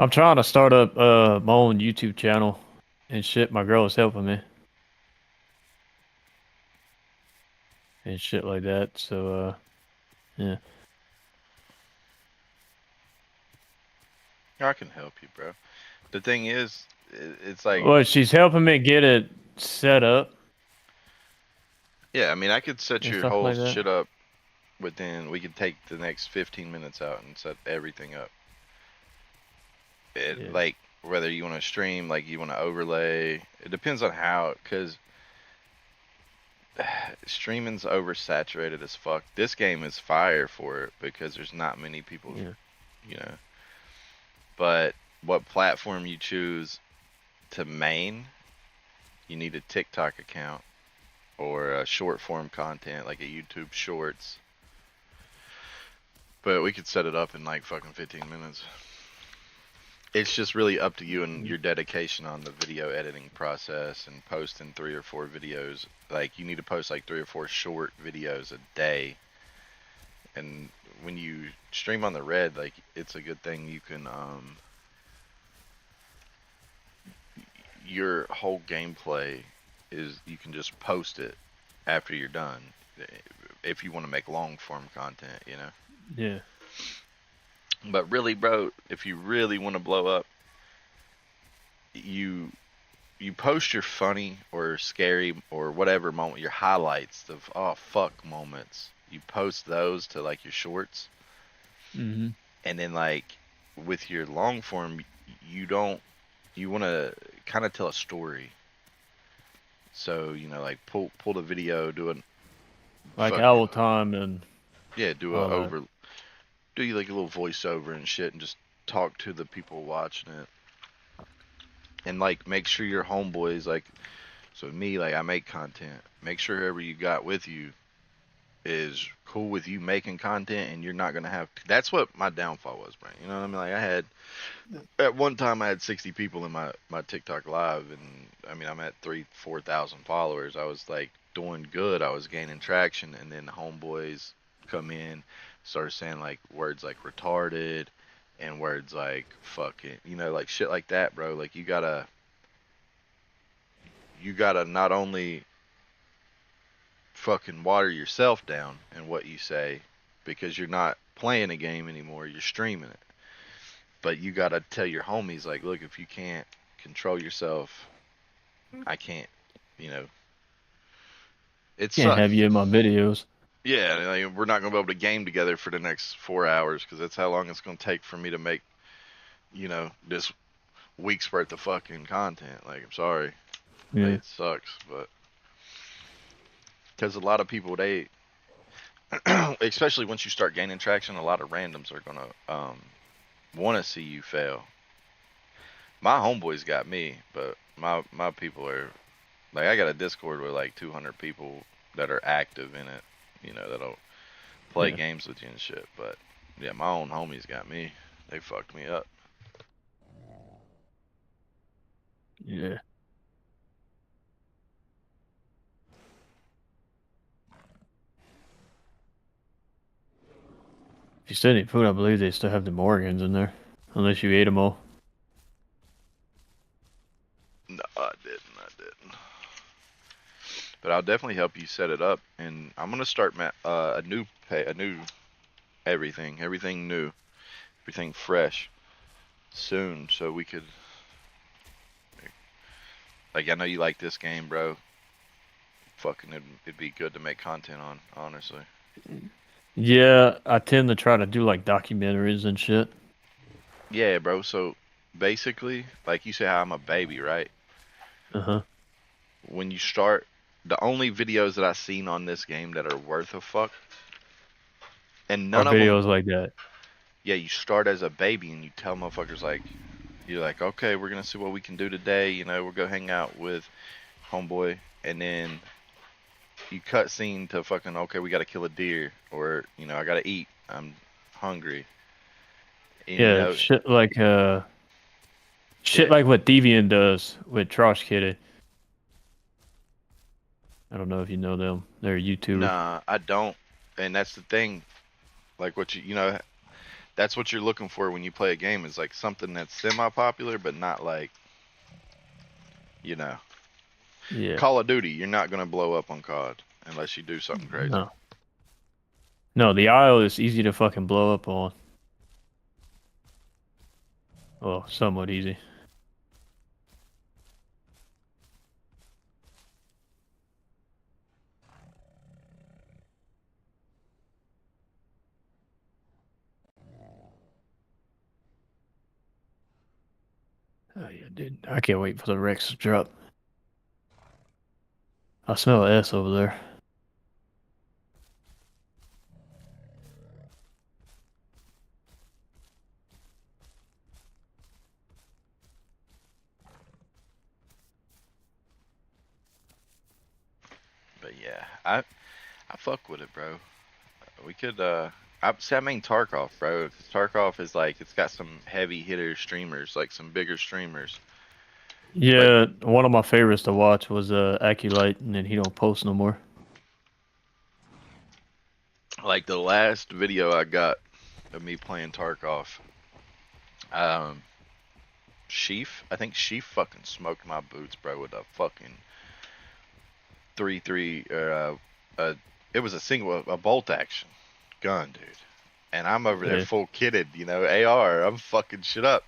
I'm trying to start up my own YouTube channel and shit. My girl is helping me and shit like that. So yeah. I can help you, bro. The thing is, it's like, Well, she's helping me get it set up yeah, I mean, I could set and your stuff whole like that. shit up we could take the next 15 minutes out and set everything up. Yeah. Like, whether you want to stream, like, you want to overlay, it depends on how, because streaming's oversaturated as fuck. This game is fire for it because there's not many people, Yeah. you know. But what platform you choose to main, you need a TikTok account or a short form content like a YouTube Shorts. But we could set it up in like fucking 15 minutes. It's just really up to you and your dedication on the video editing process and posting 3 or 4 videos. Like, you need to post like 3 or 4 short videos a day. And when you stream on the red, like, it's a good thing you can your whole gameplay is you can just post it after you're done if you want to make long form content, you know. Yeah. But really, bro, if you really want to blow up, you you post your funny or scary or whatever moment, your highlights of oh fuck moments. You post those to like your shorts, Hmm. and then like with your long form, you don't you want to kind of tell a story. So like pull the video, do a Like fucking owl time and yeah, do a all that. over, do you like a little voiceover and shit, and just talk to the people watching it, and like make sure your homeboys like. So me, like I make content. Make sure whoever you got with you is cool with you making content, and you're not gonna have. That's what my downfall was, Brian. You know what I mean? Like I had at one time I had 60 people in my TikTok live, and I mean I'm at 3-4 thousand followers. I was like doing good. I was gaining traction, and then the homeboys come in, started saying like words like retarded, and words like fucking, like shit like that, bro. Like you gotta not only fucking water yourself down and what you say because you're not playing a game anymore, you're streaming it. But you gotta tell your homies like, look, if you can't control yourself, I can't. You know, it Can't sucks. have you in my videos. Yeah, like, we're not gonna be able to game together for the next 4 hours because that's how long it's gonna take for me to make, this week's worth of fucking content. Like, I'm sorry, like, Yeah. it sucks, but because a lot of people they, especially once you start gaining traction, a lot of randoms are gonna want to see you fail. My homeboys got me, but my people are like I got a Discord with like 200 people that are active in it, that'll play Yeah. games with you and shit. But yeah, my own homies got me. They fucked me up. Yeah. If you still need food, I believe they still have the Morgans in there, unless you ate them all. No, I didn't. I didn't. But I'll definitely help you set it up, and I'm gonna start a new everything new, everything fresh soon, so we could. Like, I know you like this game, bro. Fucking, it'd be good to make content on, honestly. Yeah, I tend to try to do like documentaries and shit. Yeah, bro. So basically, like you say, how I'm a baby, right? Uh-huh. When you start, the only videos that I've seen on this game that are worth a fuck, and Or none of them, videos like that. yeah, you start as a baby and you tell motherfuckers, like, you're like, okay, we're gonna see what we can do today. We'll go hang out with homeboy, and then you cut scene to fucking, okay, we gotta kill a deer, or I gotta eat. I'm hungry, and Yeah, shit yeah, like what Deviant does with Trosh Kitty. I don't know if you know them. They're YouTubers. nah, I don't, and that's the thing. Like what that's That's what you're looking for when you play a game, is like something that's semi-popular, but not like, you know, Yeah. Call of Duty. You're not gonna blow up on COD unless you do something crazy. No. No, the Isle is easy to fucking blow up on. Well, somewhat easy. Oh yeah, dude. I can't wait for the Rex to drop. I smell S over there. But yeah, I fuck with it, bro. We could I mean Tarkov, bro. 'Cause Tarkov is like, it's got some heavy hitter streamers, like some bigger streamers. Like Yeah, one of my favorites to watch was Aculite, and then he don't post no more. like the last video I got of me playing Tarkov, um, Sheaf. I think Sheaf fucking smoked my boots, bro, with a fucking 3-3 or it was a single, a bolt action gun, dude. And I'm over there Yeah. full kitted, AR. I'm fucking shit up.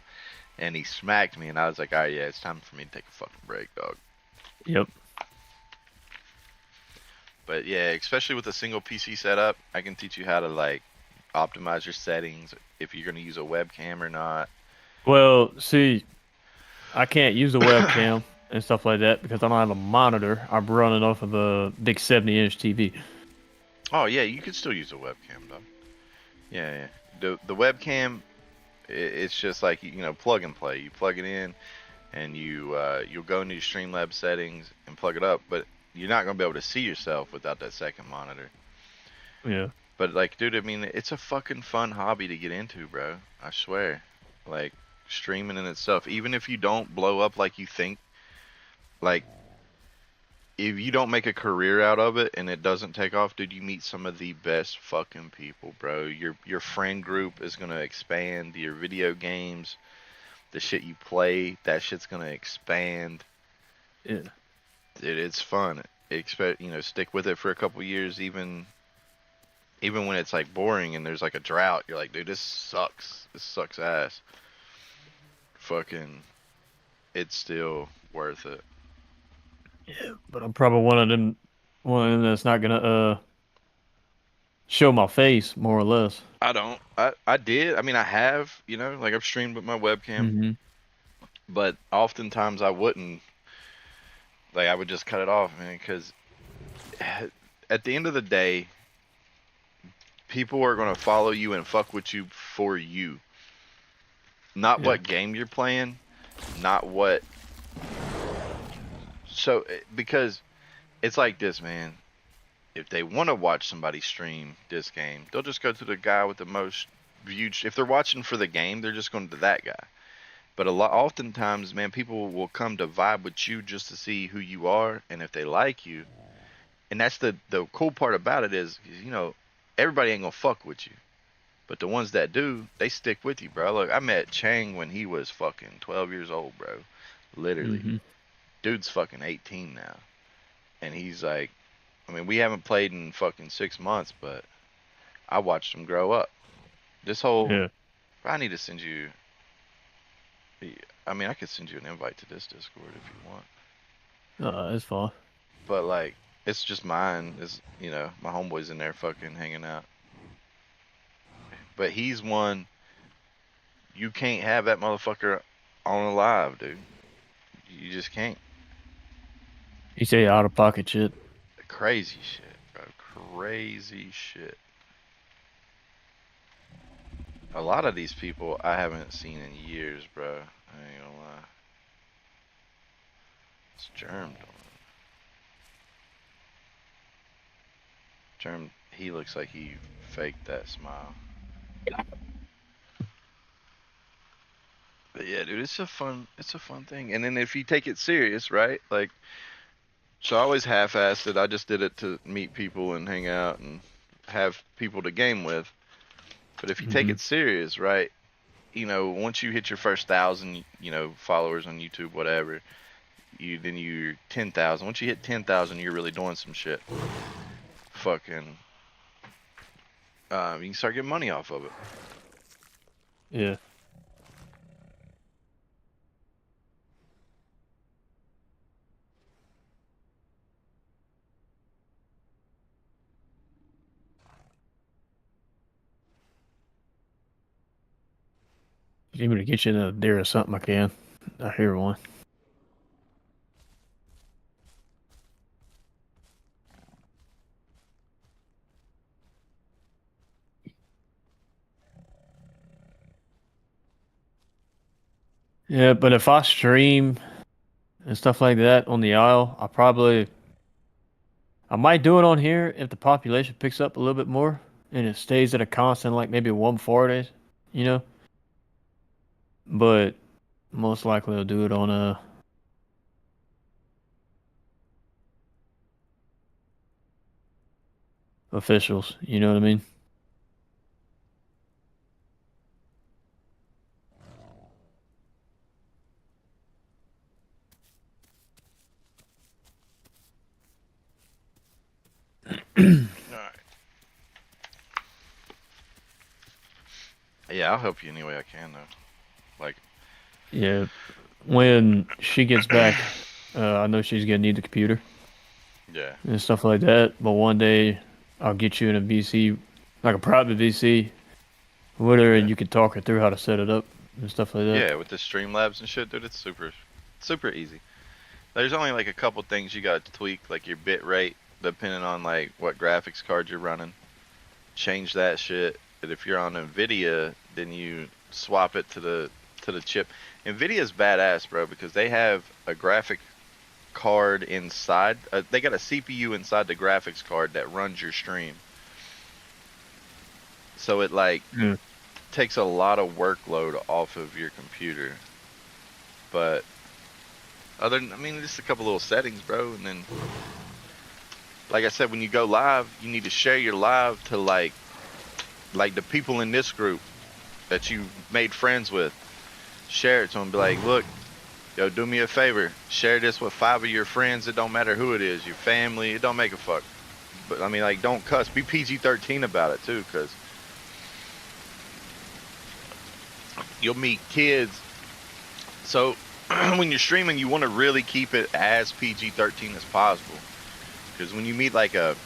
And he smacked me, and I was like, all right, yeah, it's time for me to take a fucking break, dog. Yep. But yeah, especially with a single PC setup, I can teach you how to like optimize your settings, if you're gonna use a webcam or not. Well, see, I can't use the webcam and stuff like that because I don't have a monitor. I'm running off of a big 70-inch TV. Oh yeah, you could still use a webcam, dog. Yeah, yeah. The webcam, it's just like, plug and play. You plug it in, and you'll go into your Streamlabs settings and plug it up, but you're not gonna be able to see yourself without that second monitor. Yeah. But like, dude, I mean, it's a fucking fun hobby to get into, bro. I swear. Like, streaming in itself, even if you don't blow up like you think, like, if you don't make a career out of it and it doesn't take off, dude, you meet some of the best fucking people, bro. Your friend group is gonna expand. Your video games, the shit you play, that shit's gonna expand. Yeah. It's fun. Stick with it for a couple years, even when it's like boring and there's like a drought. You're like, dude, this sucks. This sucks ass. Fucking, it's still worth it. Yeah. But I'm probably one of them that's not gonna show my face more or less. I don't. I did. I mean, I have. Like, I've streamed with my webcam, Hmm. but oftentimes I wouldn't. Like, I would just cut it off, man, because at the end of the day, people are gonna follow you and fuck with you for you, not Yeah. what game you're playing, not what. So, because it's like this, man. If they want to watch somebody stream this game, they'll just go to the guy with the most viewed. If they're watching for the game, they're just going to that guy. But oftentimes, man, people will come to vibe with you just to see who you are, and if they like you. And that's the cool part about it is, everybody ain't gonna fuck with you, but the ones that do, they stick with you, bro. Look, I met Chang when he was fucking 12 years old, bro. Literally, Hmm. dude's fucking 18 now, and he's like, I mean, we haven't played in fucking 6 months, but I watched him grow up. This whole, Yeah. I need to send you. I mean, I could send you an invite to this Discord if you want, It's fine. but like, it's just mine. My homeboy's in there fucking hanging out. But he's one, you can't have that motherfucker on a live, dude. You just can't. You say out of pocket shit. Crazy shit, bro. Crazy shit. A lot of these people I haven't seen in years, bro. I ain't gonna lie. It's Germ. Germ, he looks like he faked that smile. But yeah, dude, it's a fun thing. And then if you take it serious, right? Like, so I always half-assed it. I just did it to meet people and hang out and have people to game with. But if you take Hmm. it serious, right? Once you hit your first 1,000, followers on YouTube, whatever, you're 10,000. Once you hit 10,000, you're really doing some shit. Fucking, you can start getting money off of it. Yeah. If you need me to get you in a deer or something, I can. I hear one. Yeah, but if I stream and stuff like that on the Isle, I might do it on here if the population picks up a little bit more and it stays at a constant like maybe 140, you know. But most likely I'll do it on officials. You know what I mean? All right. Yeah, I'll help you any way I can, though. Like, Yeah. When she gets back, I know she's gonna need the computer yeah, and stuff like that. But one day I'll get you in a VC, like a private VC, with her, yeah, and you can talk her through how to set it up and stuff like that. yeah. With the Streamlabs and shit, dude, it's super, super easy. There's only like a couple things you got to tweak, like your bit rate, depending on like what graphics card you're running. Change that shit. And if you're on Nvidia, then you swap it to the chip. Nvidia's badass, bro, because they have a graphic card inside. They got a CPU inside the graphics card that runs your stream. So it like Yeah. takes a lot of workload off of your computer. But I mean, just a couple little settings, bro, and then like I said, when you go live, you need to share your live to like the people in this group that you made friends with. Share it to them. Be like, look, yo, do me a favor. Share this with 5 of your friends. It don't matter who it is, your family. It don't make a fuck. But I mean, like, don't cuss. Be PG-13 about it too, cause you'll meet kids. So when you're streaming, you want to really keep it as PG-13 as possible. Because when you meet like like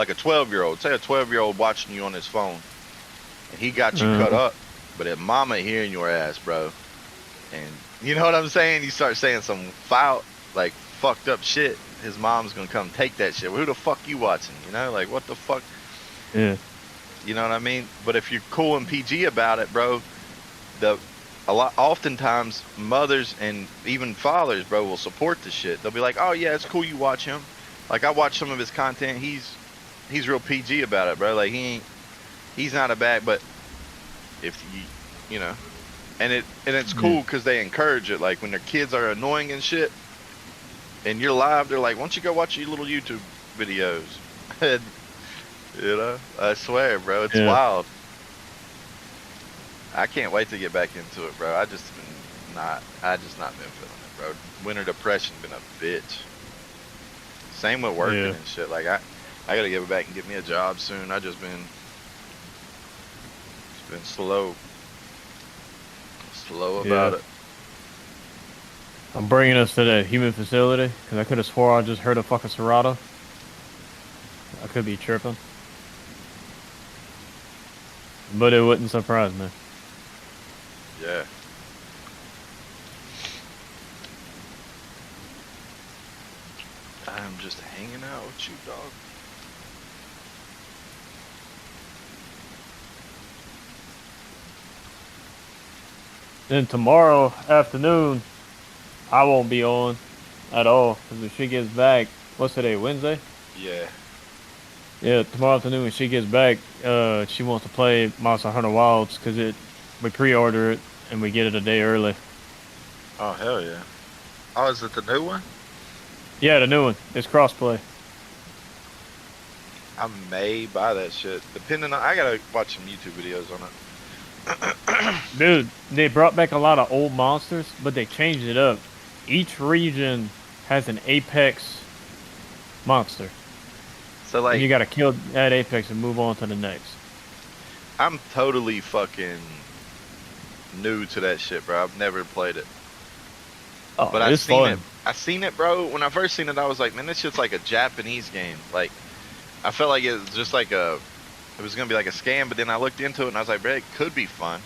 a 12-year-old, say a 12-year-old watching you on his phone, and he got you cut Uh, up, but if mama hearing your ass, bro, and you know what I'm saying, you start saying some foul, like fucked up shit, his mom's gonna come take that shit. Well, who the fuck you watching? Like what the fuck? yeah. You know what I mean? But if you're cool and PG about it, bro, the oftentimes mothers and even fathers, bro, will support the shit. They'll be like, oh yeah, it's cool you watch him. Like I watch some of his content. He's real PG about it, bro. Like he's not a bad, but if you know, and it's Yeah. cool because they encourage it. Like when their kids are annoying and shit, and you're live, they're like, why don't you go watch your little YouTube videos? And, I swear, bro, it's Yeah. wild. I can't wait to get back into it, bro. I just not been feeling it, bro. Winter depression been a bitch. Same with working Yeah. and shit. Like I gotta get back and get me a job soon. It's been slow about Yeah. it. I'm bringing us to that human facility because I could have swore I just heard a fucking Serato. I could be tripping, but it wouldn't surprise me. Yeah. I'm just hanging out with you, dog. Then tomorrow afternoon, I won't be on at all because if she gets back, what's today? Wednesday? Yeah. Yeah, tomorrow afternoon when she gets back, she wants to play Monster Hunter Wilds because we pre-order it and we get it a day early. Oh hell yeah. Oh, is it the new one? Yeah, the new one. It's crossplay. I may buy that shit. Depending on, I gotta watch some YouTube videos on it. Dude, they brought back a lot of old monsters, but they changed it up. Each region has an apex monster, So and you like, gotta kill that apex and move on to the next. I'm totally fucking new to that shit, bro. I've never played it, Oh, but I it's seen it. fun. I seen it, bro. When I first seen it, I was like, man, this shit's like a Japanese game. Like, I felt like it was just like it was gonna be like a scam. But then I looked into it and I was like, bro, it could be fun.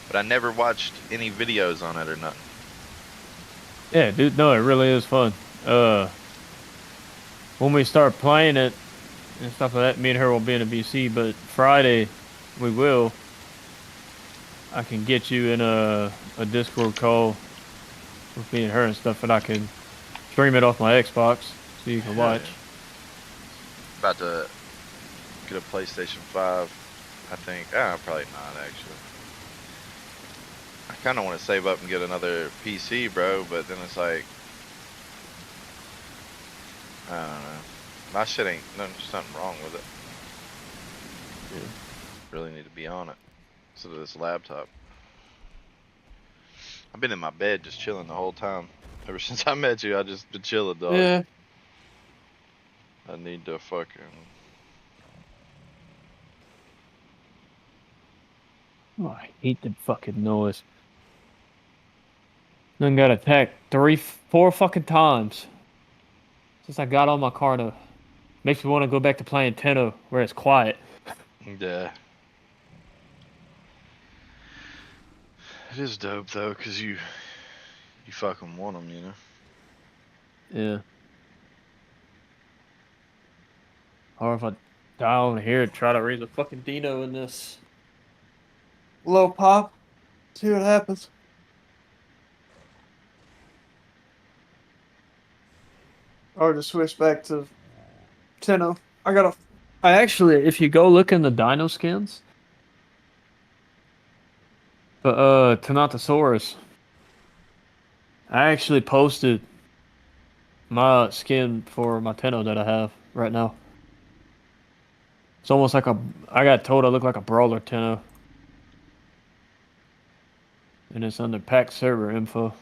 But I never watched any videos on it or nothing. Yeah, dude, no, it really is fun. When we start playing it and stuff like that, me and her will be in a BC, but Friday we will. I can get you in a Discord call with me and her and stuff, and I can stream it off my Xbox so you can Hell yeah. watch. About to get a PlayStation 5, I think. Ah, probably not actually. I kind of want to save up and get another PC, bro, but then it's like, I don't know. My shit ain't, there's something wrong with it. Yeah. Really need to be on it instead of this laptop. I've been in my bed just chilling the whole time. Ever since I met you, I just been chilling, dog. Yeah. I need to fucking. Oh, I hate the fucking noise. Then got attacked 4 fucking times since I got on my car. To makes me want to go back to playing Tenno where it's quiet. Yeah. It is dope though, cause you fucking want them, you know. Yeah. Or if I down here try to raise a fucking Dino in this low pop, see what happens. Or just switch back to Tenno. I actually, if you go look in the Dino skins, the Tanatosaurus, I actually posted my skin for my Tenno that I have right now. It's almost like I got told I look like a brawler Tenno, and it's under pack server info.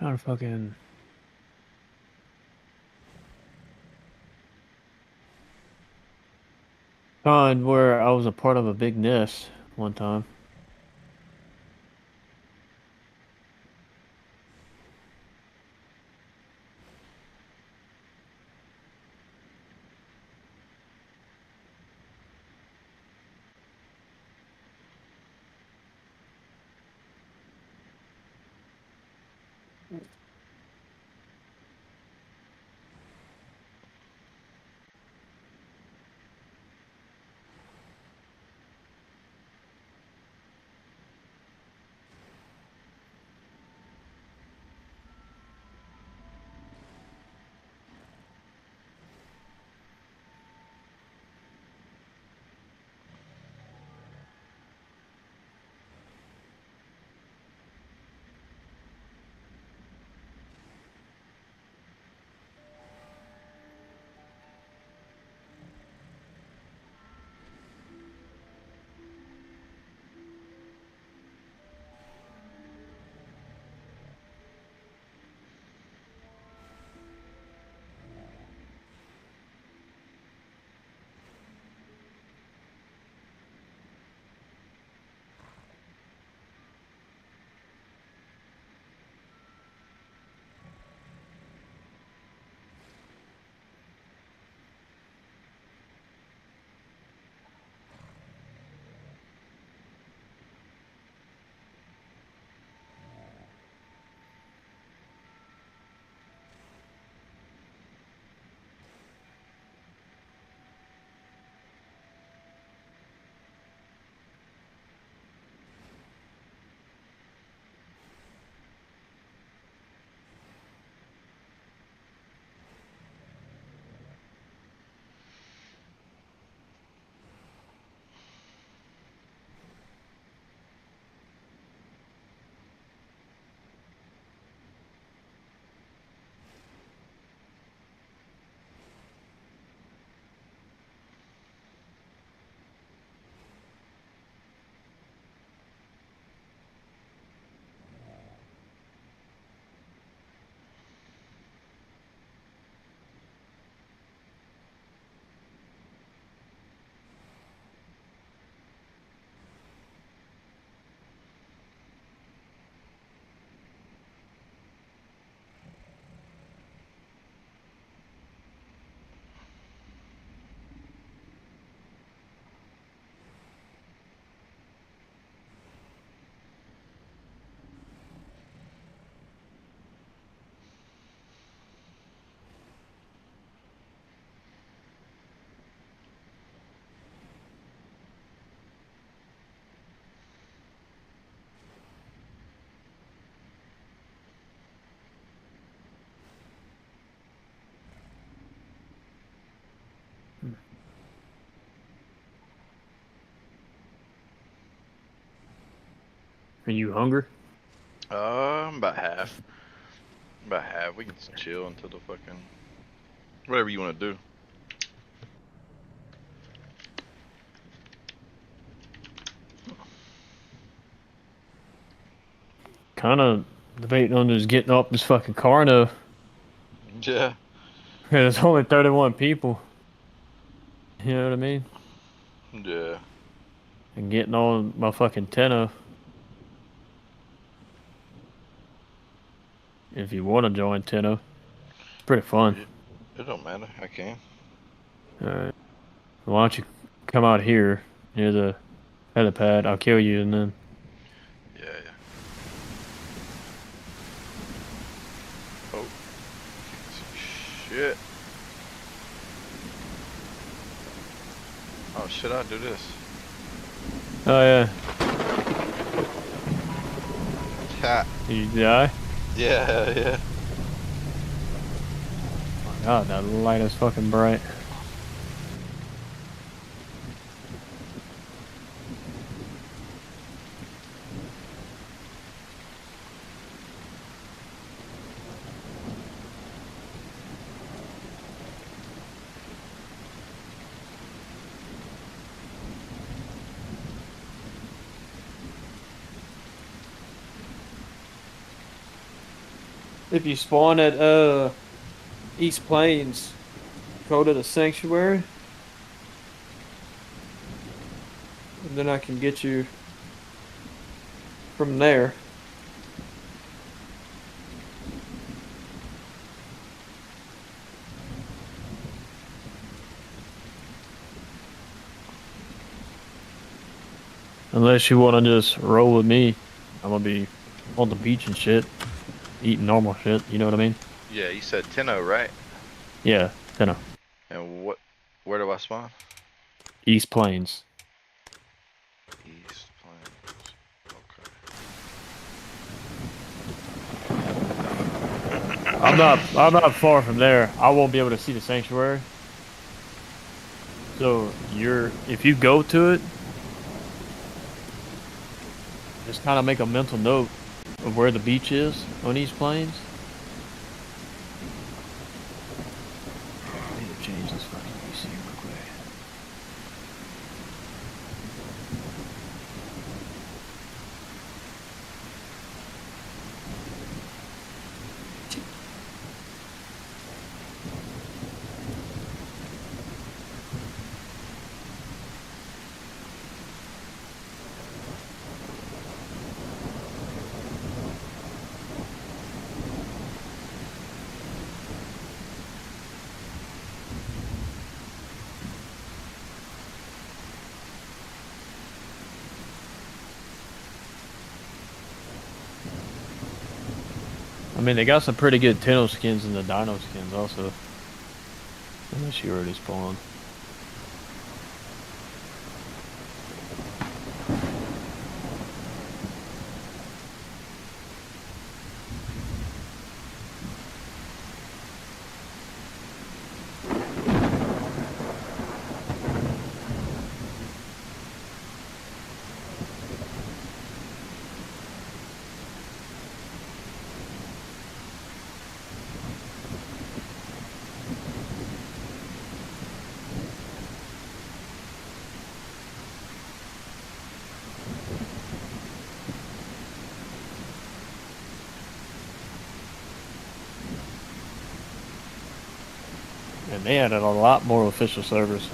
How to fucking find where I was a part of a big nest one time. Are you hungry? I'm about half. About half. We can just chill until the fucking whatever you want to do. Kind of debating on just getting off this fucking car now. Yeah. There's only 31 people. You know what I mean? Yeah. And getting on my fucking tenno. If you want to join tenno, it's pretty fun. It don't matter. I can. All right. Why don't you come out here near the helipad? I'll kill you and then. Yeah, yeah. Oh. Shit. Oh, should I do this? Oh yeah. Ha. Did you die? Yeah, yeah. Oh my god, that light is fucking bright. If you spawn at East Plains, go to the sanctuary, and then I can get you from there. Unless you want to just roll with me, I'm gonna be on the beach and shit, eating normal shit. You know what I mean? Yeah, you said Tenno, right? Yeah, Tenno. And where do I spawn? East Plains. East I'm not far from there. I won't be able to see the sanctuary. So if you go to it, just kind of make a mental note of where the beach is on East Plains. I need to change this fucking PC real quick. I mean, they got some pretty good Tenno skins and the Dino skins also. Unless you already spawned. And they added a lot more official servers.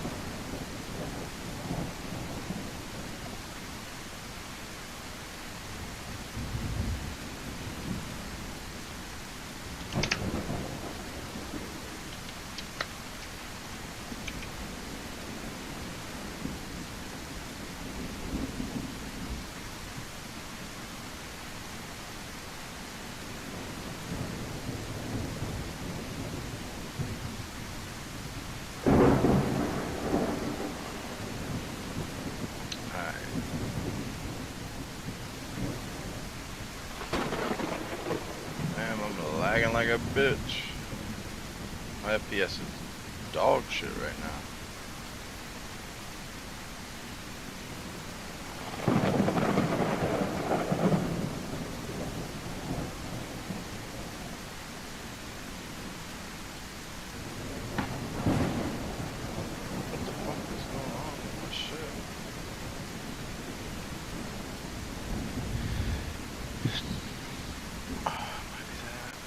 Damn, I'm lagging like a bitch. My FPS is dog shit right now. What the fuck is going on with my shit? Might be that.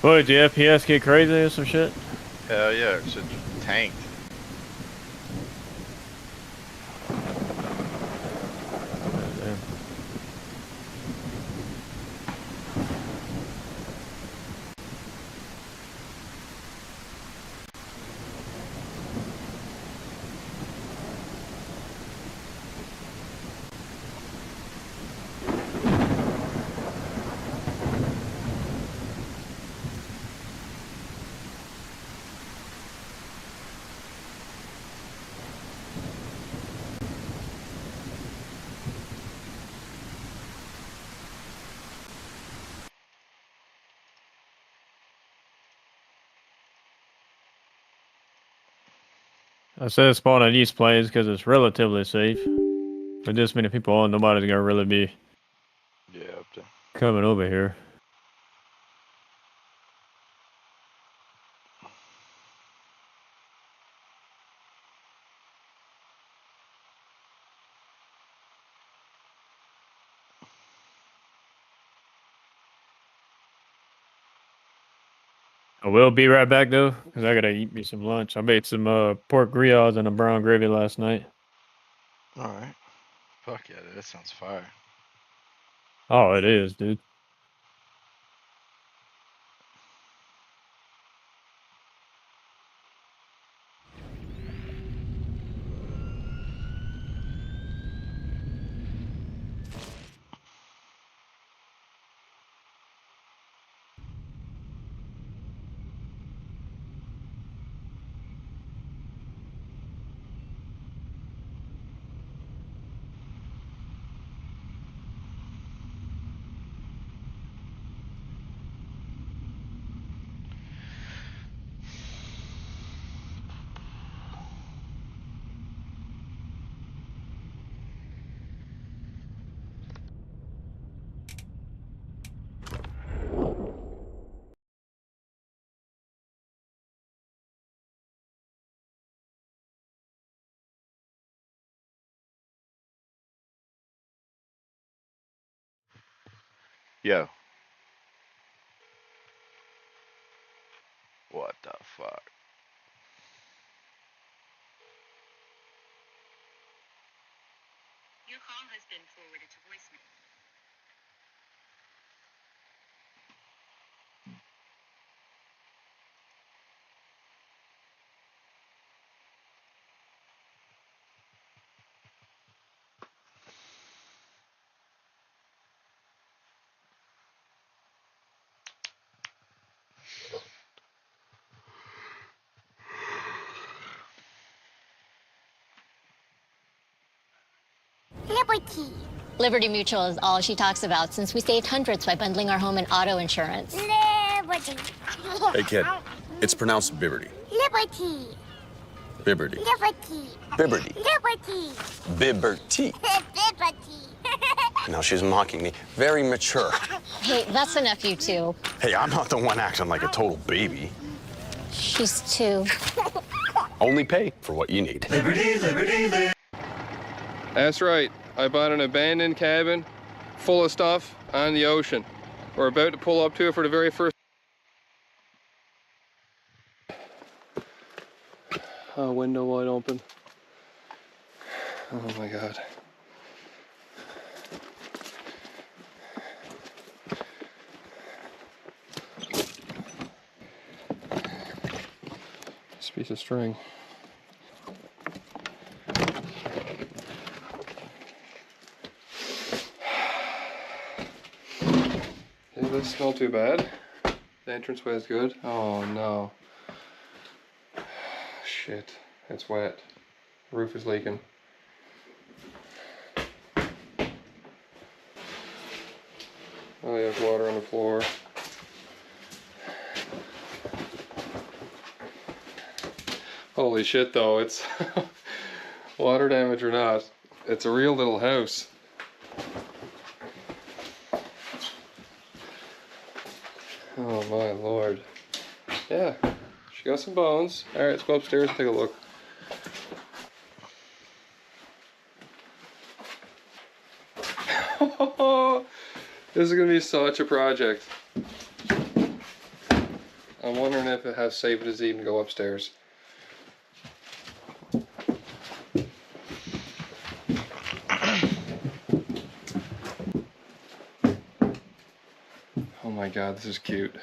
What, did your FPS get crazy or some shit? Hell yeah, it's just tanked. Damn. I said spawn on these plains because it's relatively safe. With this many people on, nobody's gonna really be Yeah, up to. coming over here. I will be right back though, because I gotta eat me some lunch. I made some pork griots and a brown gravy last night. Alright. Fuck yeah, that sounds fire. Oh, it is, dude. Yo. What the fuck? Your call has been forwarded to voicemail. Liberty. Liberty Mutual is all she talks about since we saved hundreds by bundling our home and auto insurance. Liberty. Hey, kid. It's pronounced Bibberty. Liberty. Bibberty. Liberty. Bibberty. Liberty. Bibberty. Liberty. No, she's mocking me. Very mature. Hey, that's enough, you two. Hey, I'm not the one acting like a total baby. She's two. Only pay for what you need. That's right. I bought an abandoned cabin full of stuff on the ocean. We're about to pull up to it for the very first. Oh, window wide open. Oh my God. This piece of string. It doesn't smell too bad. The entranceway is good. Oh no. Shit, it's wet. Roof is leaking. Oh, there's water on the floor. Holy shit though, it's water damage or not, it's a real little house. Oh my lord. Yeah, she got some bones. Alright, let's go upstairs and take a look. This is gonna be such a project. I'm wondering if it has safe to even go upstairs. Oh my god, this is cute.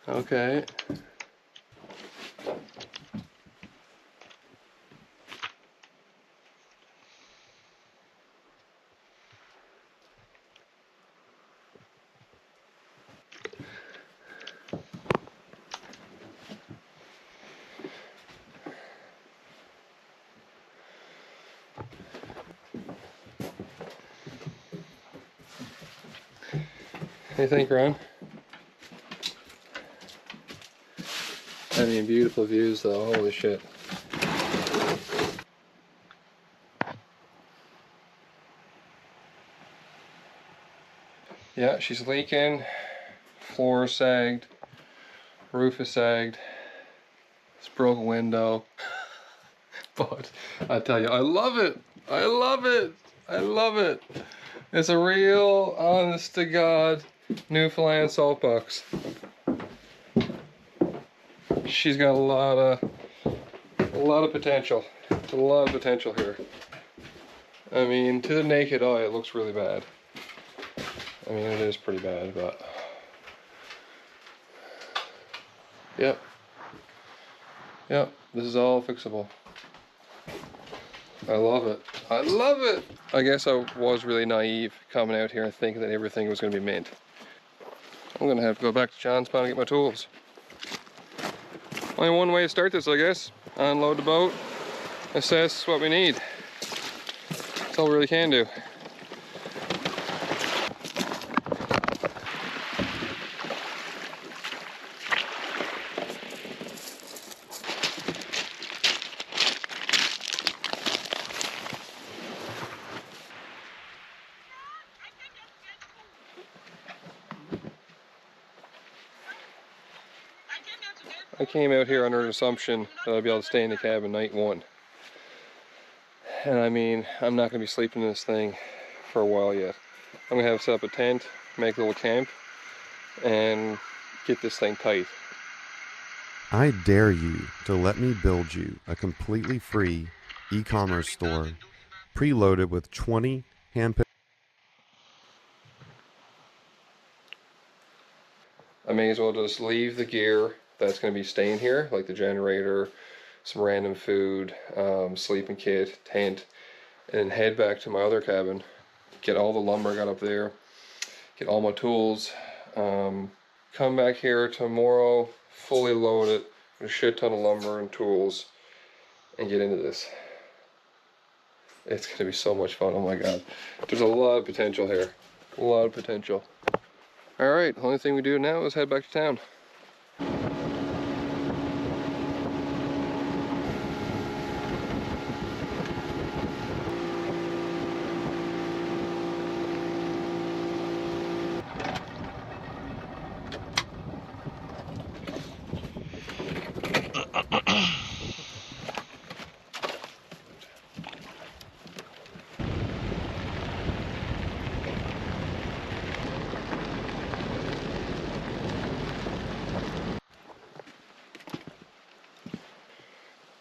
Okay. What do you think, Ron? I mean, beautiful views though, holy shit. Yeah, she's leaking, floor is sagged, roof is sagged, it's broken window. But I tell you, I love it. I love it. I love it. It's a real, honest to God, Newfoundland saltbox. She's got a lot of potential. A lot of potential here. I mean, to the naked eye, it looks really bad. I mean, it is pretty bad, but yep. Yep, this is all fixable. I love it. I love it! I guess I was really naive coming out here and thinking that everything was going to be mint. I'm going to have to go back to John's Pond and get my tools. Only one way to start this, I guess. Unload the boat, assess what we need. That's all we really can do. I came out here under an assumption that I'd be able to stay in the cabin night one. And I mean, I'm not going to be sleeping in this thing for a while yet. I'm going to have set up a tent, make a little camp, and get this thing tight. I dare you to let me build you a completely free e-commerce store preloaded with 20 handpicked. I may as well just leave the gear that's going to be staying here, like the generator, some random food, sleeping kit, tent, and then head back to my other cabin, get all the lumber I got up there, get all my tools, come back here tomorrow, fully loaded with a shit ton of lumber and tools, and get into this. It's going to be so much fun, oh my god. There's a lot of potential here, a lot of potential. Alright, only thing we do now is head back to town.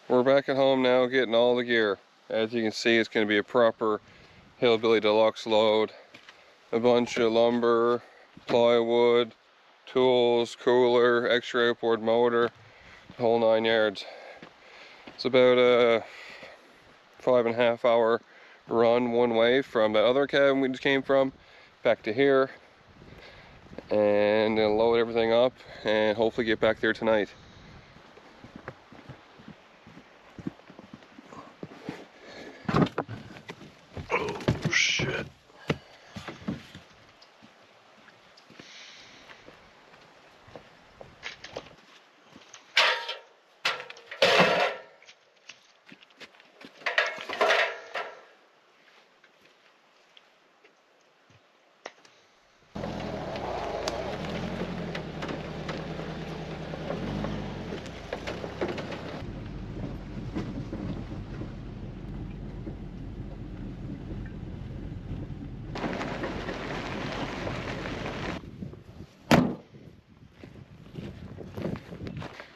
We're back at home now getting all the gear. As you can see, it's going to be a proper Hillbilly Deluxe load. A bunch of lumber, plywood, tools, cooler, extra outboard motor, the whole 9 yards. It's about a 5.5 hour run one way from that other cabin we just came from back to here. And then load everything up and hopefully get back there tonight. Oh shit.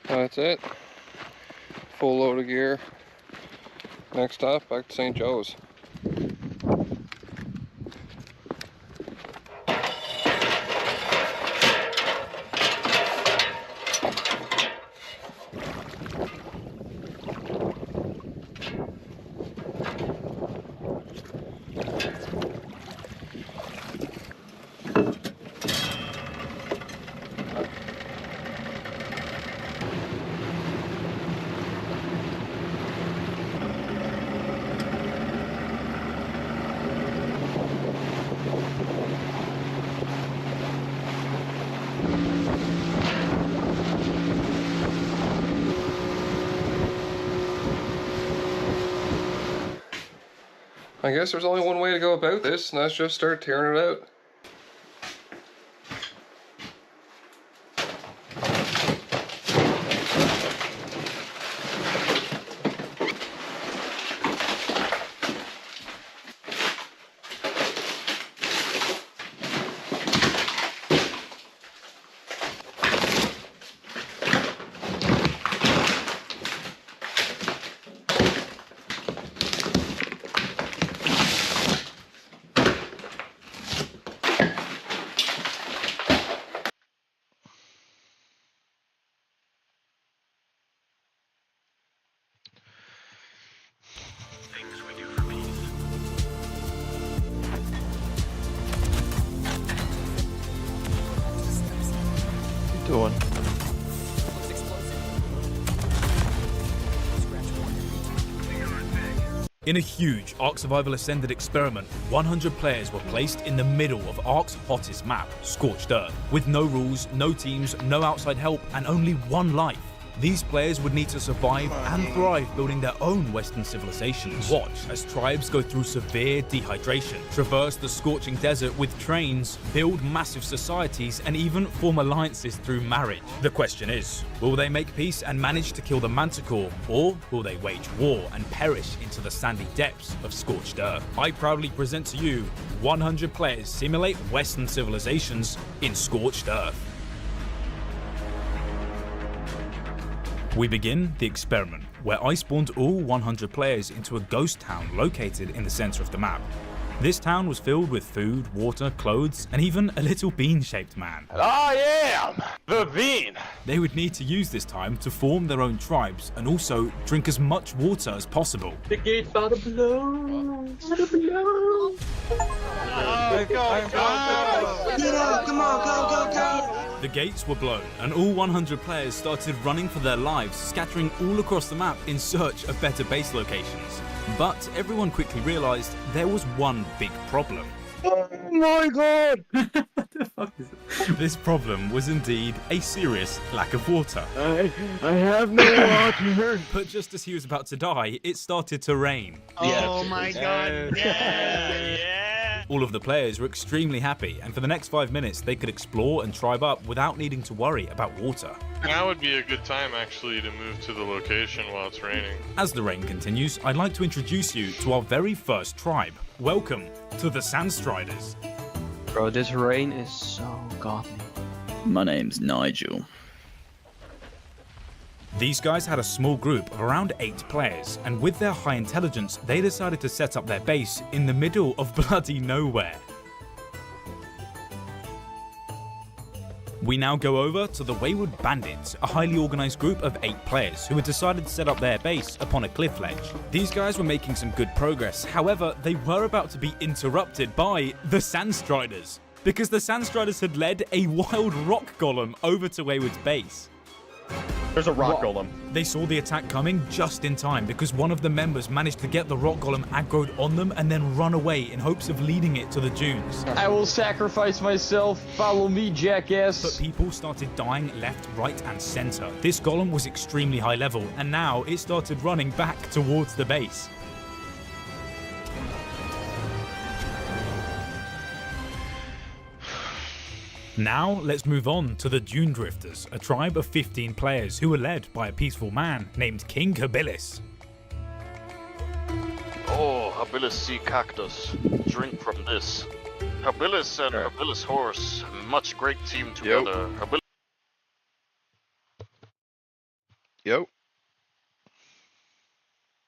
That's it. Full load of gear. Next stop, back to St. Joe's. I guess there's only one way to go about this, and that's just start tearing it out. Doing. In a huge Ark Survival Ascended experiment, 100 players were placed in the middle of Ark's hottest map, Scorched Earth, with no rules, no teams, no outside help, and only one life. These players would need to survive and thrive building their own Western civilizations. Watch as tribes go through severe dehydration, traverse the scorching desert with trains, build massive societies, and even form alliances through marriage. The question is, will they make peace and manage to kill the Manticore, or will they wage war and perish into the sandy depths of Scorched Earth? I proudly present to you 100 players simulate Western civilizations in Scorched Earth. We begin the experiment, where I spawned all 100 players into a ghost town located in the center of the map. This town was filled with food, water, clothes, and even a little bean-shaped man. I am the bean! They would need to use this time to form their own tribes and also drink as much water as possible. The gates are below. The gates were blown, and all 100 players started running for their lives, scattering all across the map in search of better base locations. But everyone quickly realized there was one big problem. Oh my god! What the fuck is it? This problem was indeed a serious lack of water. I have no water. But just as he was about to die, it started to rain. Oh my god! Yeah! All of the players were extremely happy, and for the next 5 minutes they could explore and tribe up without needing to worry about water. Now would be a good time actually to move to the location while it's raining. As the rain continues, I'd like to introduce you to our very first tribe. Welcome to the Sandstriders. Bro, this rain is so godly. My name's Nigel. These guys had a small group of around 8 players, and with their high intelligence, they decided to set up their base in the middle of bloody nowhere. We now go over to the Wayward Bandits, a highly organised group of 8 players who had decided to set up their base upon a cliff ledge. These guys were making some good progress, however, they were about to be interrupted by the Sandstriders, because the Sandstriders had led a wild rock golem over to Wayward's base. There's a rock golem. They saw the attack coming just in time because one of the members managed to get the rock golem aggroed on them and then run away in hopes of leading it to the dunes. I will sacrifice myself. Follow me, jackass. But people started dying left, right, and center. This golem was extremely high level, and now it started running back towards the base. Now, let's move on to the Dune Drifters, a tribe of 15 players who were led by a peaceful man named King Habilis. Oh, Habilis sea cactus. Drink from this. Habilis and Habilis horse, much great team together. Yo.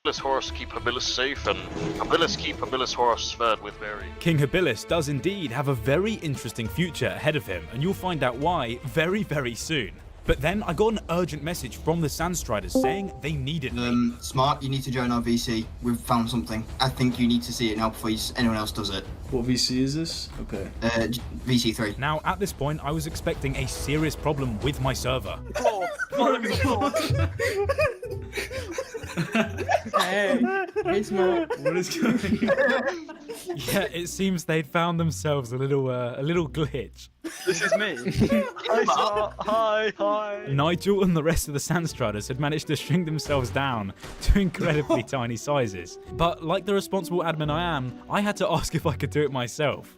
Habilis horse keep Habilis safe, and Habilis keep Habilis horse fed with berry. King Habilis does indeed have a very interesting future ahead of him, and you'll find out why very, very soon. But then I got an urgent message from the Sandstriders saying they needed me. Smart, you need to join our VC. We've found something. I think you need to see it now before anyone else does it. What VC is this? Okay. VC3. Now, at this point, I was expecting a serious problem with my server. Oh, my god! Hey, it's not. What is going on? Yeah, it seems they'd found themselves a little glitch. This is me. Hi. Nigel and the rest of the Sandstriders had managed to shrink themselves down to incredibly tiny sizes. But like the responsible admin I am, I had to ask if I could do it myself.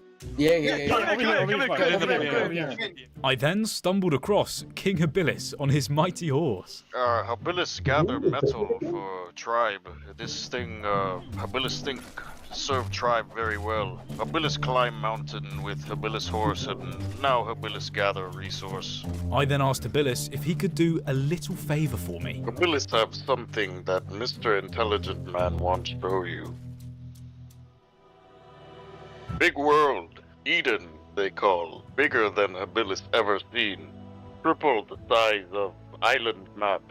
I then stumbled across King Habilis on his mighty horse. Habilis gather metal for tribe. This thing, Habilis think serve tribe very well. Habilis climb mountain with Habilis horse, and now Habilis gather resource. I then asked Habilis if he could do a little favor for me. Habilis have something that Mr. Intelligent Man wants to show you. Big world, Eden, they call. Bigger than Habilis ever seen. Triple the size of island map.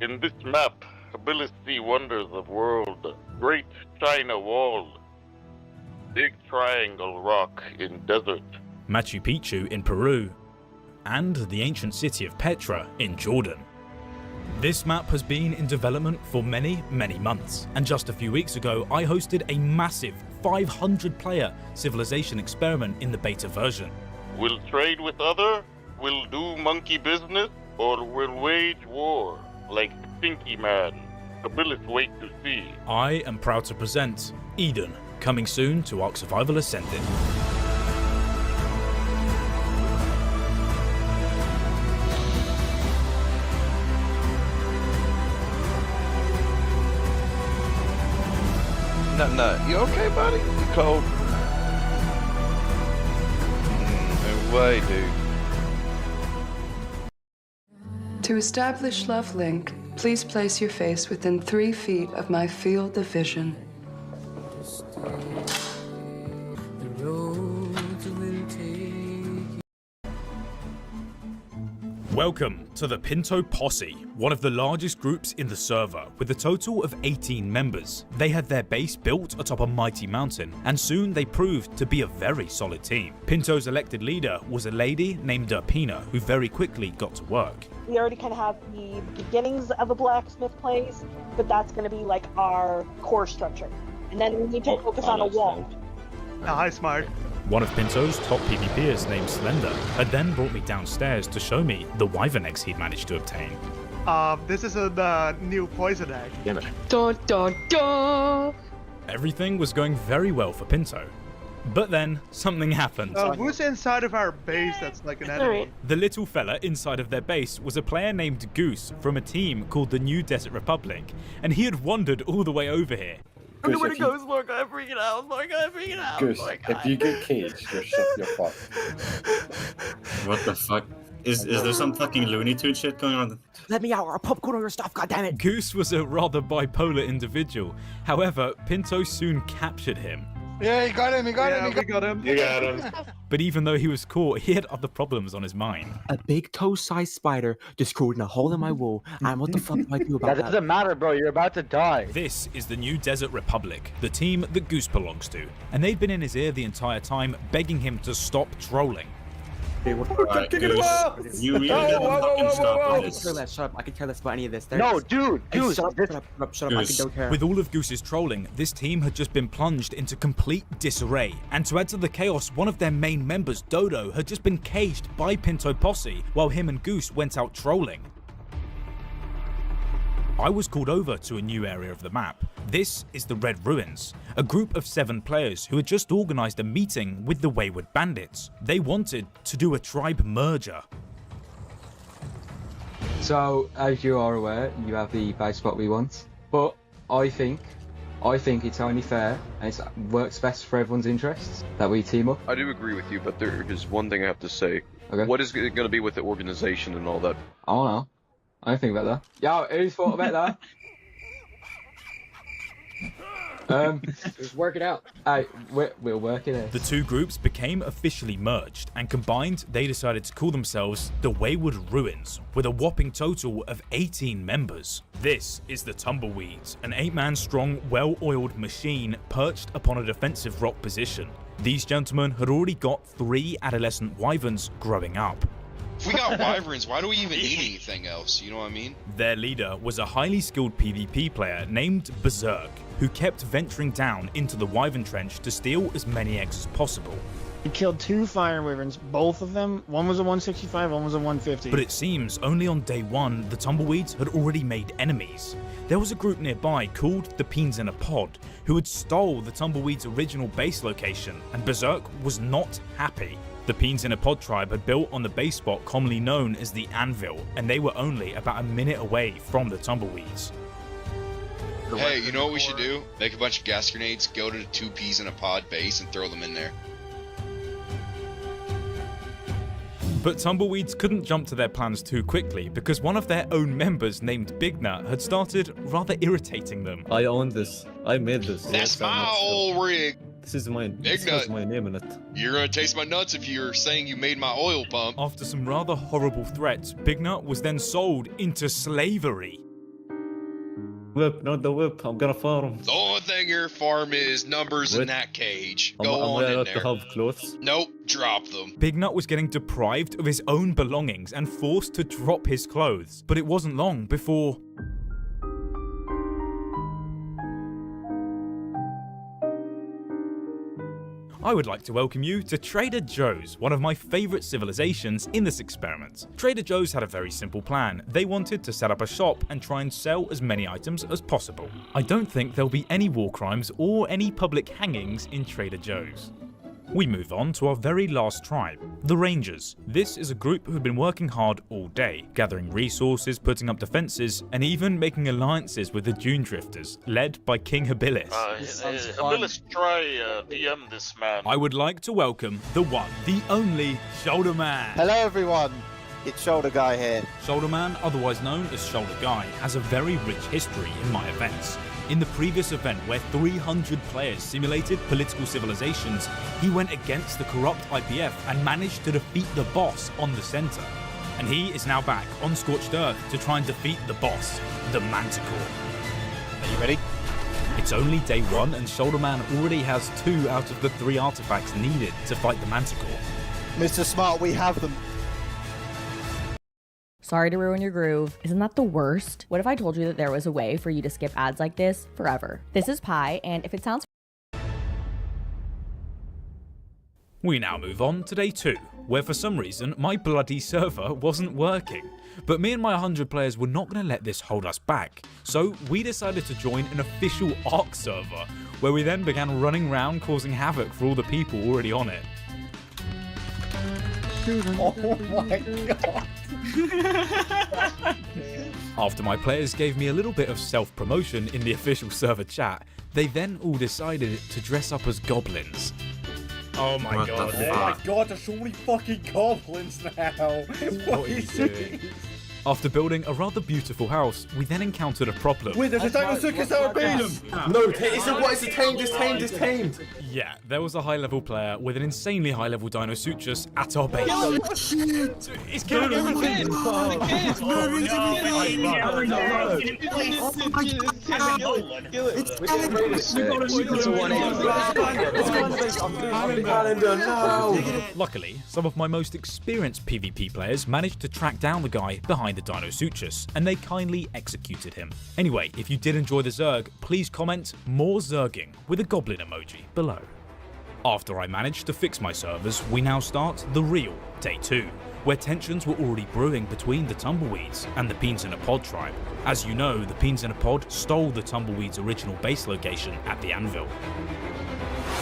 In this map, Habilis see wonders of world. Great China Wall. Big triangle rock in desert. Machu Picchu in Peru. And the ancient city of Petra in Jordan. This map has been in development for many, many months, and just a few weeks ago I hosted a massive 500-player civilization experiment in the beta version. Will trade with other? Will do monkey business? Or will wage war? Like Stinky Man? Habilis wait to see. I am proud to present Eden, coming soon to Ark Survival Ascended. Nut. You okay, buddy? You cold? No way, dude. To establish Love Link, please place your face within 3 feet of my field of vision. Welcome to the Pinto Posse, one of the largest groups in the server, with a total of 18 members. They had their base built atop a mighty mountain, and soon they proved to be a very solid team. Pinto's elected leader was a lady named Derpina, who very quickly got to work. We already kind of have the beginnings of a blacksmith place, but that's going to be like our core structure. And then we need to focus on a wall. Hi, Smart. One of Pinto's top PvPers named Slender had then brought me downstairs to show me the wyvern eggs he'd managed to obtain. This is the new poison egg. Dun, dun, dun. Everything was going very well for Pinto. But then, something happened. Who's inside of our base that's like an enemy? The little fella inside of their base was a player named Goose from a team called the New Desert Republic, and he had wandered all the way over here. Goose, Where it goes, Lord, I'm freaking out. Lord, I'm freaking out. Goose, if you get caged, you're fucked. What the fuck? Is there some fucking Looney Tunes shit going on? Let me out or I'll popcorn all your stuff, goddammit. Goose was a rather bipolar individual. However, Pinto soon captured him. Yeah, you got him, you got him, You got him. But even though he was caught, he had other problems on his mind. A big toe-sized spider just crawled in a hole in my wall, and what the fuck do I do about that? That doesn't matter, bro. You're about to die. This is the New Desert Republic, the team that Goose belongs to. And they'd been in his ear the entire time, begging him to stop trolling. Right, Goose, you really didn't fucking stop with this. Shut up. I can care less about any of this. No, dude, Goose. Shut up. I don't care. With all of Goose's trolling, this team had just been plunged into complete disarray. And to add to the chaos, one of their main members, Dodo, had just been caged by Pinto Posse while him and Goose went out trolling. I was called over to a new area of the map. This is the Red Ruins, a group of 7 players who had just organised a meeting with the Wayward Bandits. They wanted to do a tribe merger. So, as you are aware, you have the base spot we want, but I think it's only fair and it works best for everyone's interests that we team up. I do agree with you, but there is one thing I have to say. Okay. What is it going to be with the organization and all that? I don't know. I think about that. Yo, who's thought about that? Just work it out. We'll work it out. The two groups became officially merged, and combined, they decided to call themselves the Wayward Ruins, with a whopping total of 18 members. This is the Tumbleweeds, an 8-man strong, well-oiled machine perched upon a defensive rock position. These gentlemen had already got 3 adolescent wyverns growing up. If we got wyverns, why do we even need anything else? You know what I mean? Their leader was a highly skilled PvP player named Berserk, who kept venturing down into the wyvern trench to steal as many eggs as possible. He killed 2 fire wyverns, both of them. One was a 165, one was a 150. But it seems only on day 1 the tumbleweeds had already made enemies. There was a group nearby called the Peens in a Pod who had stole the tumbleweeds' original base location, and Berserk was not happy. The Peens in a Pod tribe had built on the base spot commonly known as the Anvil, and they were only about a minute away from the tumbleweeds. Hey, you know what we should do? Make a bunch of gas grenades, go to the 2 peas in a pod base, and throw them in there. But tumbleweeds couldn't jump to their plans too quickly because one of their own members named Big Nut had started rather irritating them. I own this. I made this. That's my old rig. This is my name in it. You're gonna taste my nuts if you're saying you made my oil pump. After some rather horrible threats, Big Nut was then sold into slavery. Whip, not the whip. I'm gonna farm. The only thing your farm is numbers in that cage. Go on in there. To have clothes. Nope, drop them. Big Nut was getting deprived of his own belongings and forced to drop his clothes. But it wasn't long before... I would like to welcome you to Trader Joe's, one of my favourite civilizations in this experiment. Trader Joe's had a very simple plan. They wanted to set up a shop and try and sell as many items as possible. I don't think there'll be any war crimes or any public hangings in Trader Joe's. We move on to our very last tribe, the Rangers. This is a group who'd been working hard all day, gathering resources, putting up defences, and even making alliances with the Dune Drifters, led by King Habilis. Habilis, try DM this man. I would like to welcome the one, the only Shoulder Man. Hello everyone, it's Shoulder Guy here. Shoulder Man, otherwise known as Shoulder Guy, has a very rich history in my events. In the previous event where 300 players simulated political civilizations, he went against the corrupt IPF and managed to defeat the boss on the center. And he is now back on Scorched Earth to try and defeat the boss, the Manticore. Are you ready? It's only day 1 and Shoulder Man already has 2 out of the 3 artifacts needed to fight the Manticore. Mr. Smart, we have them. Sorry to ruin your groove. Isn't that the worst? What if I told you that there was a way for you to skip ads like this forever? This is Pi, and if it sounds... We now move on to day 2, where for some reason my bloody server wasn't working. But me and my 100 players were not going to let this hold us back. So we decided to join an official Ark server, where we then began running around causing havoc for all the people already on it. Oh my god. After my players gave me a little bit of self-promotion in the official server chat, they then all decided to dress up as goblins. Oh my god. Oh my god, there's so many fucking goblins now. What are you doing? After building a rather beautiful house, we then encountered a problem. Wait, there's a Dinosuchus out of base! No, it's tamed. Yeah, there was a high-level player with an insanely high-level Dinosuchus at our base. Oh shit! It's killing everything! Luckily, some of my most experienced PvP players managed to track down the guy behind the Dinosuchus, and they kindly executed him. Anyway, if you did enjoy the Zerg, please comment more Zerging with a goblin emoji below. After I managed to fix my servers, we now start the real day 2, where tensions were already brewing between the Tumbleweeds and the Peens in a Pod tribe. As you know, the Peens in a Pod stole the Tumbleweeds' original base location at the Anvil.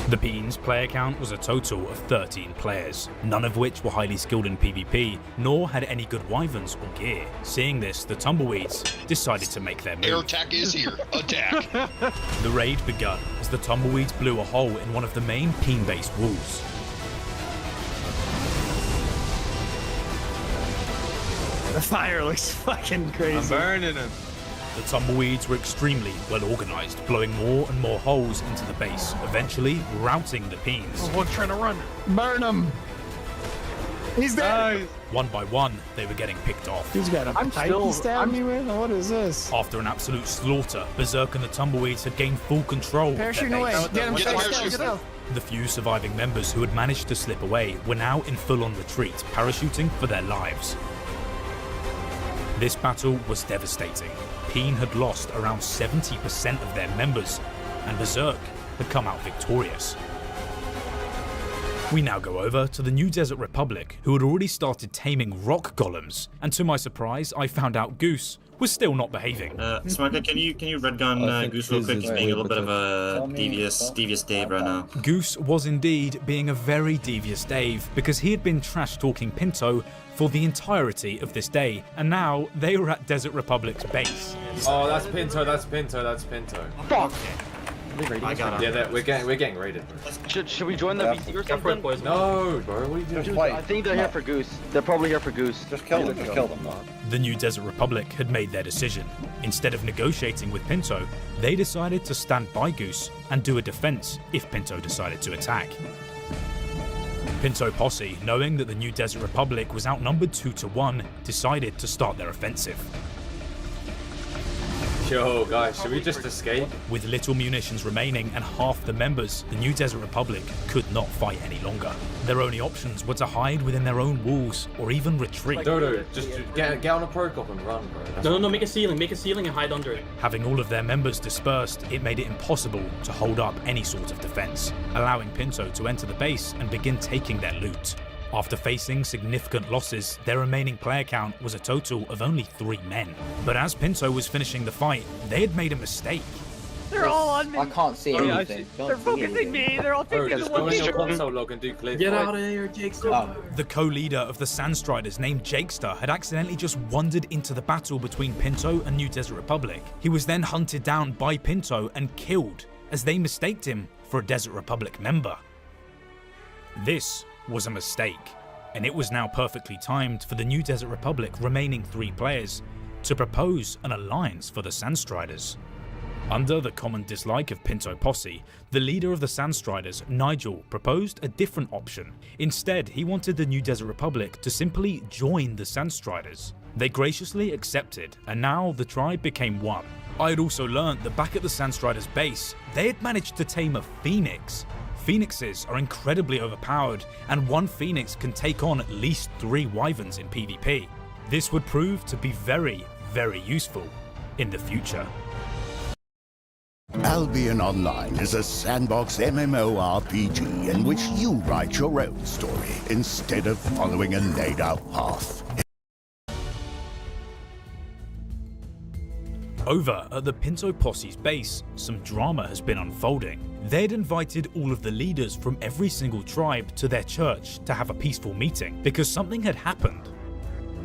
The Peens' player count was a total of 13 players, none of which were highly skilled in PvP, nor had any good wyverns or gear. Seeing this, the Tumbleweeds decided to make their move. Air attack is here. Attack! The raid begun as the Tumbleweeds blew a hole in one of the main Peen-based walls. The fire looks fucking crazy. I'm burning him. The Tumbleweeds were extremely well organised, blowing more and more holes into the base, eventually routing the Peens. One trying to run. Burn him. He's dead. One by one, they were getting picked off. He's got a pipe he stabbed me with? What is this? After an absolute slaughter, Berserk and the Tumbleweeds had gained full control. Parachuting away. Get him. Get him. The few surviving members who had managed to slip away were now in full-on retreat, parachuting for their lives. This battle was devastating. Peen had lost around 70% of their members, and Berserk had come out victorious. We now go over to the New Desert Republic, who had already started taming rock golems, and to my surprise, I found out Goose was still not behaving. Smarka, can you red gun Goose real quick? He's being a little bit of a devious Dave right now. Goose was indeed being a very devious Dave, because he had been trash-talking Pinto for the entirety of this day, and now they were at Desert Republic's base. Oh, that's Pinto, that's Pinto, that's Pinto. Fuck! I got him. Yeah, we're getting raided, bro. Should we join the VC or something? No, bro, what are you doing? Dude, I think they're here for Goose. They're probably here for Goose. Just kill them, The New Desert Republic had made their decision. Instead of negotiating with Pinto, they decided to stand by Goose and do a defense if Pinto decided to attack. Pinto Posse, knowing that the New Desert Republic was outnumbered 2-1, decided to start their offensive. Yo, guys, should we just escape? With little munitions remaining and half the members, the New Desert Republic could not fight any longer. Their only options were to hide within their own walls or even retreat. Dodo, just get on a Procop and run, bro. No, make a ceiling and hide under it. Having all of their members dispersed, it made it impossible to hold up any sort of defense, allowing Pinto to enter the base and begin taking their loot. After facing significant losses, their remaining player count was a total of only 3 men. But as Pinto was finishing the fight, they had made a mistake. They're all on me. I can't see anything. They're focusing me. They're all taking just go in your console log and do clear. Get out of here, Jakester. The co-leader of the Sandstriders named Jakester had accidentally just wandered into the battle between Pinto and New Desert Republic. He was then hunted down by Pinto and killed as they mistaked him for a Desert Republic member. This was a mistake, and it was now perfectly timed for the New Desert Republic remaining 3 players to propose an alliance for the Sandstriders. Under the common dislike of Pinto Posse, the leader of the Sandstriders, Nigel, proposed a different option. Instead, he wanted the New Desert Republic to simply join the Sandstriders. They graciously accepted, and now the tribe became one. I had also learned that back at the Sandstriders base, they had managed to tame a phoenix. Phoenixes are incredibly overpowered, and one phoenix can take on at least 3 wyverns in PvP. This would prove to be very, very useful in the future. Albion Online is a sandbox MMORPG in which you write your own story instead of following a laid-out path. Over at the Pinto Posse's base, some drama has been unfolding. They'd invited all of the leaders from every single tribe to their church to have a peaceful meeting because something had happened.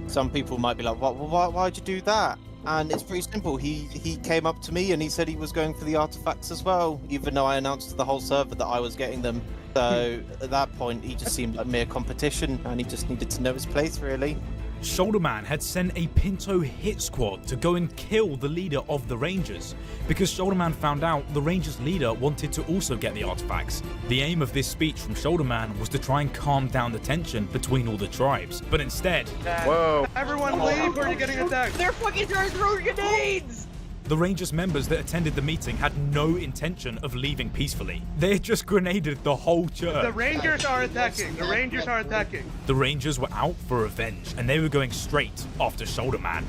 Some people might be like, why'd you do that? And it's pretty simple. He came up to me and he said he was going for the artifacts as well, even though I announced to the whole server that I was getting them. So at that point, he just seemed like mere competition and he just needed to know his place, really. Shoulderman had sent a Pinto hit squad to go and kill the leader of the Rangers, because Shoulderman found out the Rangers leader wanted to also get the artifacts. The aim of this speech from Shoulderman was to try and calm down the tension between all the tribes, but instead... Whoa! Everyone leave or you're getting attacked! They're fucking throwing grenades! The Rangers members that attended the meeting had no intention of leaving peacefully. They had just grenaded the whole church. The Rangers are attacking! The Rangers are attacking! The Rangers were out for revenge, and they were going straight after Shoulderman.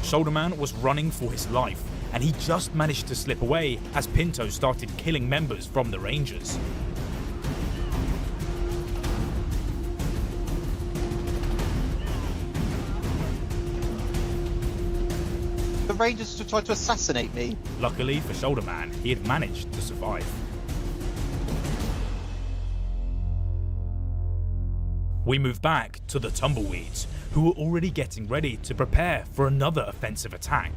Shoulderman was running for his life, and he just managed to slip away as Pinto started killing members from the Rangers. The Rangers tried to assassinate me. Luckily for Shoulderman, he had managed to survive. We move back to the Tumbleweeds, who were already getting ready to prepare for another offensive attack.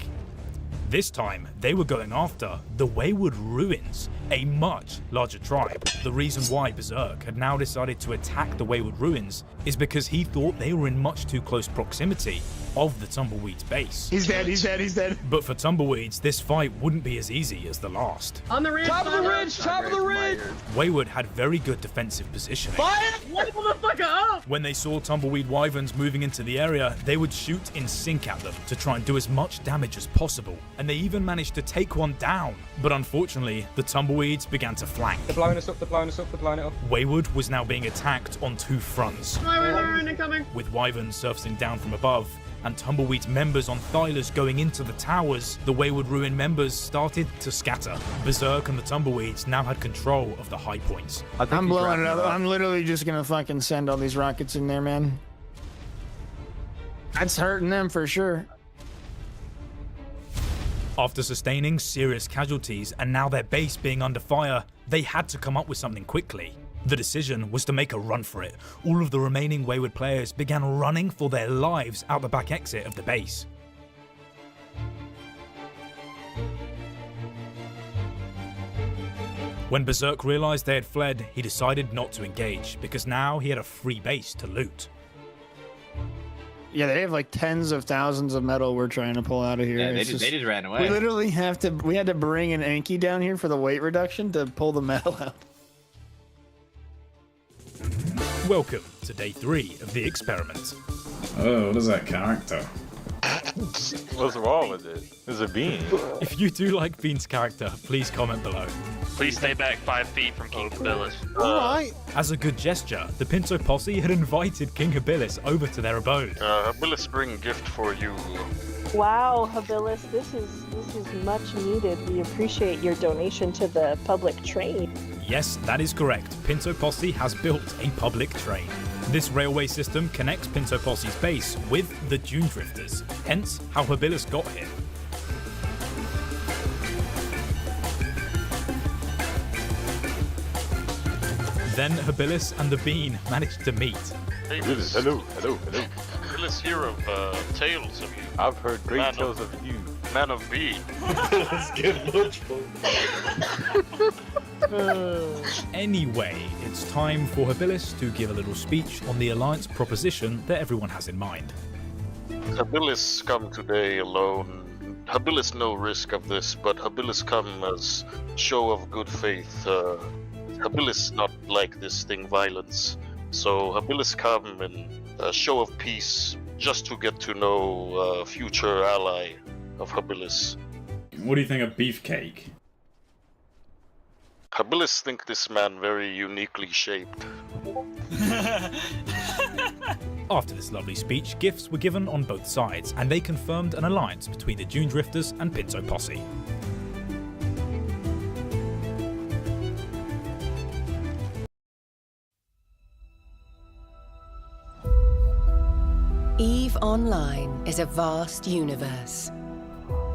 This time, they were going after the Wayward Ruins, a much larger tribe. The reason why Berserk had now decided to attack the Wayward Ruins is because he thought they were in much too close proximity of the Tumbleweeds base. He's dead, he's dead, he's dead. But for Tumbleweeds, this fight wouldn't be as easy as the last. On the ridge! Top of the ridge! Top of the ridge! Wayward had very good defensive positioning. Fire! Level the fuck up! When they saw Tumbleweed Wyverns moving into the area, they would shoot in sync at them to try and do as much damage as possible. And they even managed to take one down. But unfortunately, the Tumbleweeds began to flank. They're blowing us up, they're blowing us up, they're blowing it up. Wayward was now being attacked on 2 fronts. Wyvern incoming! With Wyverns surfacing down from above, and Tumbleweed's members on Thylas going into the towers, the Wayward Ruin members started to scatter. Berserk and the Tumbleweeds now had control of the high points. I'm blowing it up. I'm literally just gonna fucking send all these rockets in there, man. That's hurting them for sure. After sustaining serious casualties and now their base being under fire, they had to come up with something quickly. The decision was to make a run for it. All of the remaining Wayward players began running for their lives out the back exit of the base. When Berserk realized they had fled, he decided not to engage, because now he had a free base to loot. Yeah, they have like tens of thousands of metal we're trying to pull out of here. Yeah, they just ran away. We literally we had to bring an Anki down here for the weight reduction to pull the metal out. Welcome to day 3 of the experiment. Oh, what is that character? What's wrong with it? It's a bean. If you do like Bean's character, please comment below. Please stay back 5 feet from King Habilis. Alright. As a good gesture, the Pinto posse had invited King Habilis over to their abode. Habilis bring gift for you. Wow, Habilis, this is much needed. We appreciate your donation to the public train. Yes, that is correct. Pinto Posse has built a public train. This railway system connects Pinto Posse's base with the Dune Drifters, hence how Habilis got here. Then Habilis and the Bean managed to meet. Hey, hello. Habilis hear of tales of you. I've heard great tales of you. Man of Bean. Let's get logical. Anyway, it's time for Habilis to give a little speech on the Alliance proposition that everyone has in mind. Habilis come today alone. Habilis no risk of this, but Habilis come as show of good faith. Habilis not like this thing violence. So Habilis come in a show of peace just to get to know a future ally of Habilis. What do you think of Beefcake? Habilis think this man very uniquely shaped. After this lovely speech, gifts were given on both sides, and they confirmed an alliance between the Dune Drifters and Pinto Posse. EVE Online is a vast universe,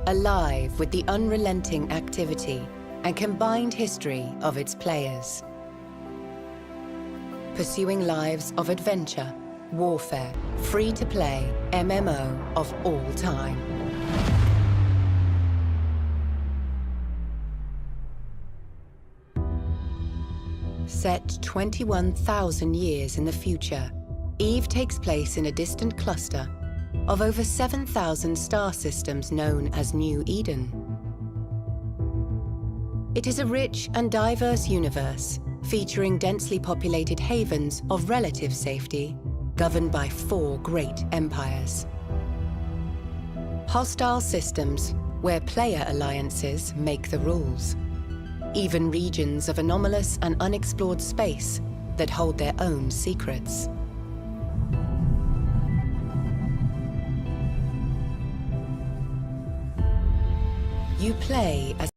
alive with the unrelenting activity and combined history of its players. Pursuing lives of adventure, warfare, free-to-play MMO of all time. Set 21,000 years in the future, EVE takes place in a distant cluster of over 7,000 star systems known as New Eden. It is a rich and diverse universe, featuring densely populated havens of relative safety, governed by 4 great empires. Hostile systems, where player alliances make the rules. Even regions of anomalous and unexplored space that hold their own secrets. You play as...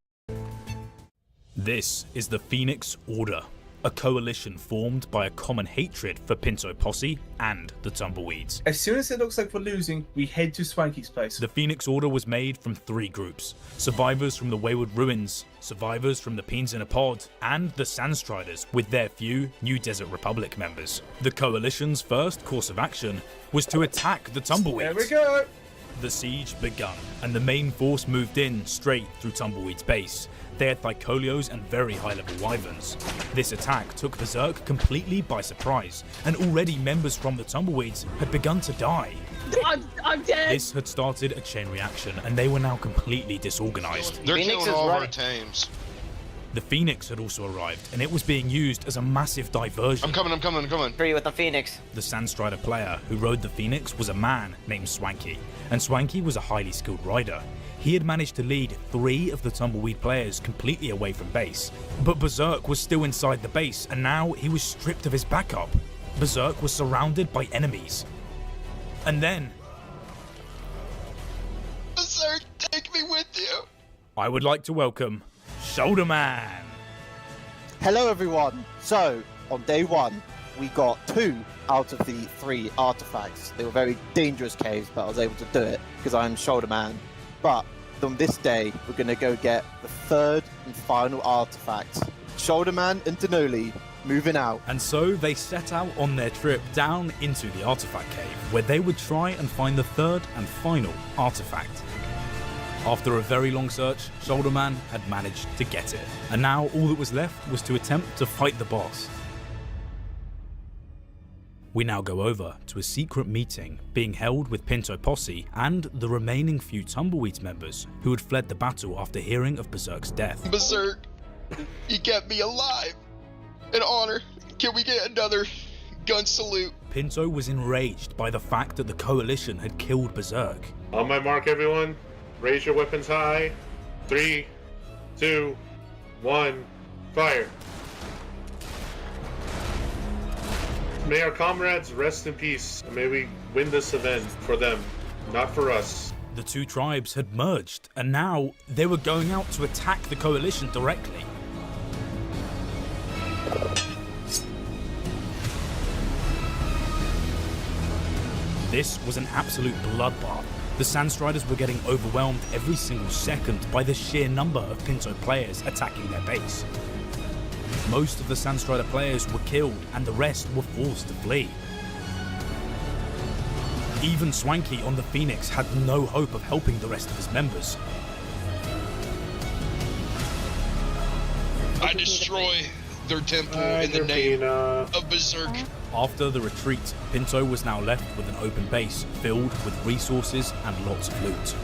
This is the Phoenix Order, a coalition formed by a common hatred for Pinto Posse and the Tumbleweeds. As soon as it looks like we're losing, we head to Swanky's place. The Phoenix Order was made from 3 groups: survivors from the Wayward Ruins, survivors from the Peens in a Pod, and the Sandstriders with their few New Desert Republic members. The coalition's first course of action was to attack the Tumbleweeds. There we go! The siege begun, and the main force moved in straight through Tumbleweed's base. They had Thycolios and very high-level wyverns. This attack took Berserk completely by surprise, and already members from the Tumbleweeds had begun to die. I'm dead! This had started a chain reaction, and they were now completely disorganized. They're killing all of our tames. The Phoenix had also arrived, and it was being used as a massive diversion. I'm coming. Free with the Phoenix. The Sandstrider player who rode the Phoenix was a man named Swanky, and Swanky was a highly skilled rider. He had managed to lead 3 of the Tumbleweed players completely away from base, but Berserk was still inside the base, and now he was stripped of his backup. Berserk was surrounded by enemies. And then... I would like to welcome Shoulder Man. Hello, everyone. So, on day 1, we got 2 out of the 3 artifacts. They were very dangerous caves, but I was able to do it because I'm Shoulder Man. But on this day, we're going to go get the 3rd and final artifact. Shoulder Man and Denoli moving out. And so they set out on their trip down into the artifact cave, where they would try and find the 3rd and final artifact. After a very long search, Shoulder Man had managed to get it, and now all that was left was to attempt to fight the boss. We now go over to a secret meeting being held with Pinto Posse and the remaining few Tumbleweeds members who had fled the battle after hearing of Berserk's death. Berserk, you kept me alive. An honor. Can we get another gun salute? Pinto was enraged by the fact that the Coalition had killed Berserk. On my mark, everyone. Raise your weapons high. 3, 2, 1, fire. May our comrades rest in peace, and may we win this event for them, not for us. The 2 tribes had merged, and now they were going out to attack the Coalition directly. This was an absolute bloodbath. The Sandstriders were getting overwhelmed every single second by the sheer number of Pinto players attacking their base. Most of the Sandstrider players were killed and the rest were forced to flee. Even Swanky on the Phoenix had no hope of helping the rest of his members. I destroy their temple in the name of Berserk. After the retreat, Pinto was now left with an open base filled with resources and lots of loot.